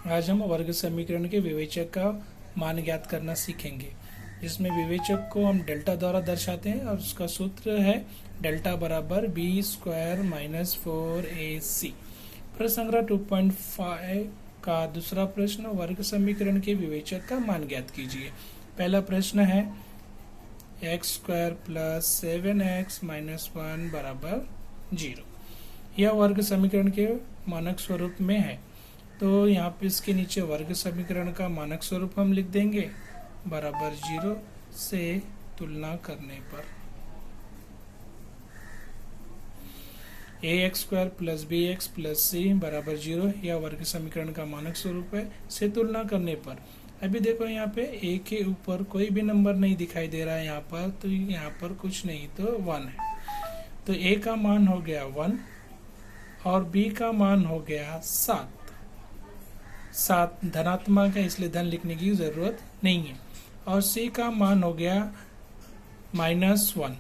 आज हम वर्ग समीकरण के विवेचक का मान ज्ञात करना सीखेंगे, जिसमें विवेचक को हम डेल्टा द्वारा दर्शाते हैं और उसका सूत्र है डेल्टा बराबर बी स्क्वायर माइनस 4ac। प्रश्न संग्रह 2.5 का दूसरा प्रश्न, वर्ग समीकरण के विवेचक का मान ज्ञात कीजिए। पहला प्रश्न है x square plus 7x minus 1 बराबर 0। यह वर्ग समीकरण के मानक स्वरूप में है, तो यहाँ पे इसके नीचे वर्ग समीकरण का मानक स्वरूप हम लिख देंगे बराबर 0 से तुलना करने पर ax square plus bx plus c बराबर 0 यह वर्ग समीकरण का मानक स्वरूप है। से तुलना करने पर अभी देखो यहाँ पे a के ऊपर कोई भी नंबर नहीं दिखाई दे रहा है यहाँ पर, तो यहाँ पर कुछ नहीं, तो 1 है। तो a का मान हो गया 1 और b का मान हो गया 7 धनात्मक है इसलिए धन लिखने की जरूरत नहीं है। और c का मान हो गया -1।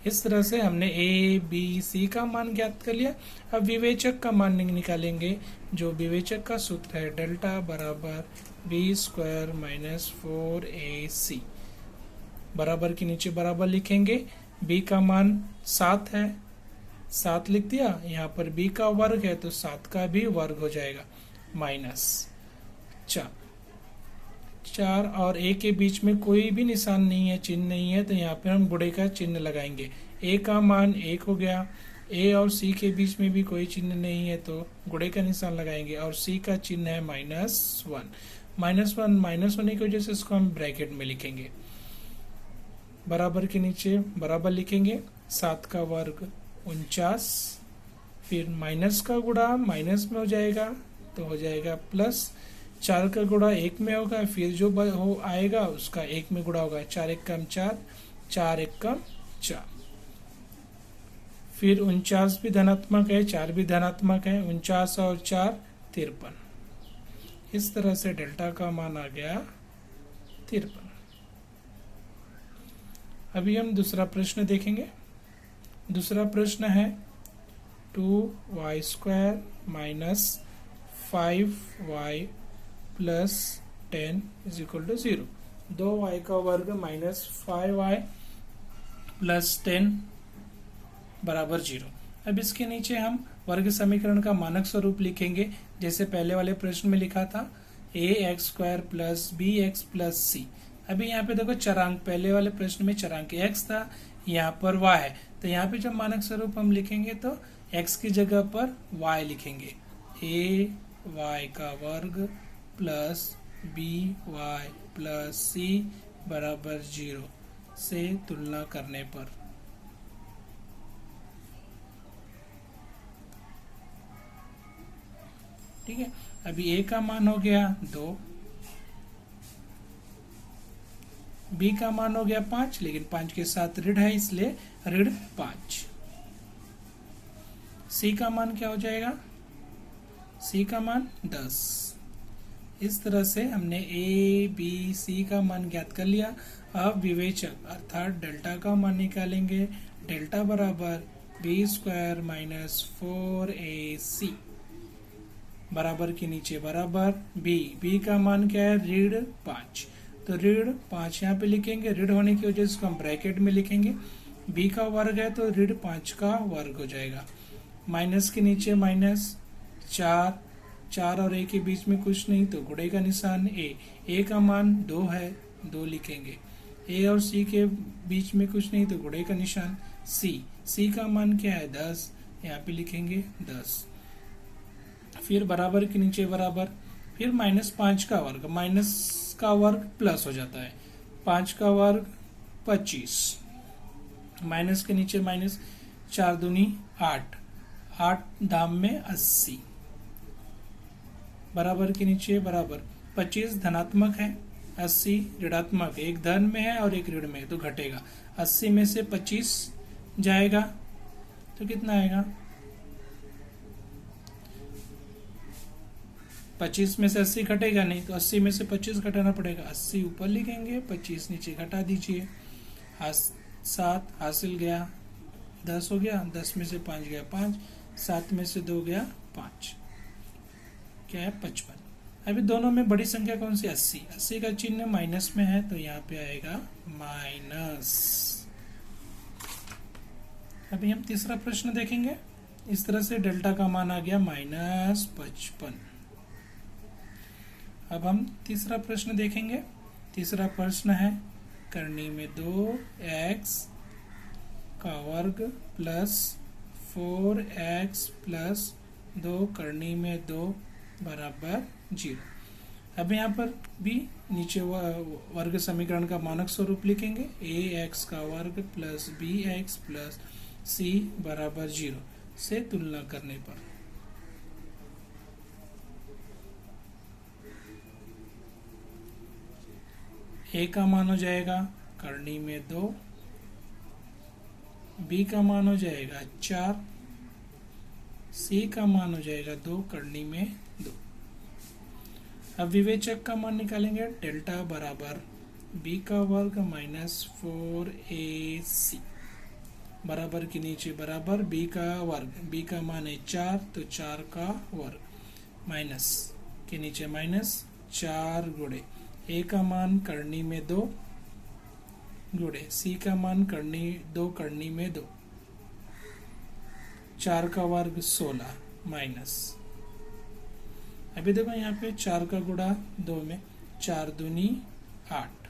इस तरह से हमने a b c का मान ज्ञात कर लिया। अब विवेचक का मान निकालेंगे, जो विवेचक का सूत्र है डेल्टा बराबर बी स्क्वायर माइनस 4ac। बराबर के नीचे बराबर लिखेंगे, b का मान 7 है, 7 लिख दिया। यहाँ पर b का वर्ग है तो 7 का भी वर्ग हो जाएगा, माइनस 4 और a के बीच में कोई भी निशान नहीं है, चिन्ह नहीं है, तो यहाँ पर हम गुणे का चिन्ह लगाएंगे। a का मान 1 हो गया, a और c के बीच में भी कोई चिन्ह नहीं है तो गुणे का निशान लगाएंगे, और c का चिन्ह है -1। माइनस होने की वजह से इसको हम ब्रैकेट में लिखेंगे। बराबर के नीचे बराबर लिखेंगे, 7 का वर्ग 49, फिर माइनस का गुणा माइनस में हो जाएगा तो हो जाएगा प्लस, 4 का गुणा 1 में होगा, फिर जो हो आएगा उसका 1 में गुणा होगा, 4 1 कम 4, 4 1 कम 4। फिर 49 भी धनात्मक है, 4 भी धनात्मक है, 49 और 4 53। इस तरह से डेल्टा का मान आ गया 53। अभी हम दूसरा प्रश्न देखेंगे। दूसरा प्रश्न है 2y square minus 5y plus 10 is equal to 0। 2y का वर्ग माइनस 5y प्लस 10 बराबर 0। अब इसके नीचे हम वर्ग समीकरण का मानक स्वरूप लिखेंगे, जैसे पहले वाले प्रश्न में लिखा था ax square plus bx plus c। अभी यहाँ पे देखो चरांक, पहले वाले प्रश्न में चरांक x था, यहाँ पर y है, तो यहाँ पे जब मानक स्वरूप हम लिखेंगे तो x की जगह पर y लिखेंगे। ay का वर्ग प्लस by प्लस c बराबर 0 से तुलना करने पर ठीक है। अभी a का मान हो गया 2, b का मान हो गया 5, लेकिन 5 के साथ ऋण है इसलिए ऋण 5। c का मान क्या हो जाएगा, c का मान 10। इस तरह से हमने a b c का मान ज्ञात कर लिया। अब विवेचक अर्थात डेल्टा का मान निकालेंगे, डेल्टा बराबर b स्क्वायर माइनस 4ac। बराबर के नीचे बराबर b का मान क्या है, ऋण 5, तो ऋण 5 यहाँ पे लिखेंगे। ऋण होने की वजह से हम ब्रैकेट में लिखेंगे, b का वर्ग है तो ऋण 5 का वर्ग हो जाएगा। माइनस के नीचे माइनस 4 और a के बीच में कुछ नहीं तो गुणे का निशान a का मान 2 है, 2 लिखेंगे। a और c के बीच में कुछ नहीं तो गुणे का निशान c का मान क्या है 10, यहाँ पे लिखेंगे 10। फिर बराबर के नीचे बराबर, फिर -5 का वर्ग, माइनस का वर्ग प्लस हो जाता है, 5 का वर्ग 25, माइनस के नीचे माइनस, 4 दूनी 8, 8 धाम में 80। बराबर के नीचे बराबर, 25 धनात्मक है, 80 ऋणात्मक, एक धन में है और एक ऋण में है तो घटेगा। 80 में से 25 जाएगा तो कितना आएगा, 25 में से 80 घटेगा नहीं तो 80 में से 25 घटाना पड़ेगा। 80 ऊपर लिखेंगे, 25 नीचे घटा दीजिए, 7 हासिल गया, 10 हो गया, 10 में से 5 गया 5, 7 में से 2 गया 5। क्या है 55। अभी दोनों में बड़ी संख्या कौन सी 80, 80 का चिन्ह माइनस में है तो यहाँ पे आएगा माइनस। अभी हम तीसरा प्रश्न देखेंगे। इस तरह से डेल्टा का मान आ गया -55। अब हम तीसरा प्रश्न देखेंगे। तीसरा प्रश्न है करनी में 2x का वर्ग प्लस 4x प्लस 2 करनी में 2 बराबर 0। अब यहाँ पर भी नीचे वर्ग समीकरण का मानक स्वरूप लिखेंगे। ax का वर्ग प्लस bx प्लस c बराबर 0 से तुलना करने पर a का मान हो जाएगा करनी में 2, b का मान हो जाएगा 4, c का मान हो जाएगा 2 करनी में 2। अब विवेचक का मान निकालेंगे। डेल्टा बराबर b का वर्ग माइनस 4ac बराबर के नीचे बराबर b का वर्ग, b का मान है 4 तो 4 का वर्ग माइनस के नीचे माइनस 4 गुणे a का मान करनी में 2 गुणे c का मान करनी 2 करनी में 2, 4 का वर्ग 16 माइनस। अभी देखो यहाँ पे 4 का गुणा 2 में 4 दूनी 8,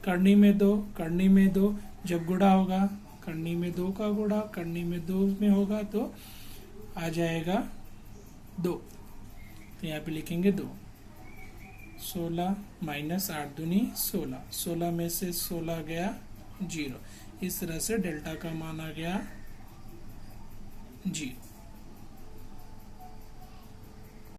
करनी में 2 करनी में 2 जब गुणा होगा करनी में 2 का गुणा करनी में 2 में होगा तो आ जाएगा 2, तो यहाँ पे लिखेंगे 2। 16 माइनस 8 दूनी 16, 16 में से 16 गया 0। इस तरह से डेल्टा का मान आ गया 0।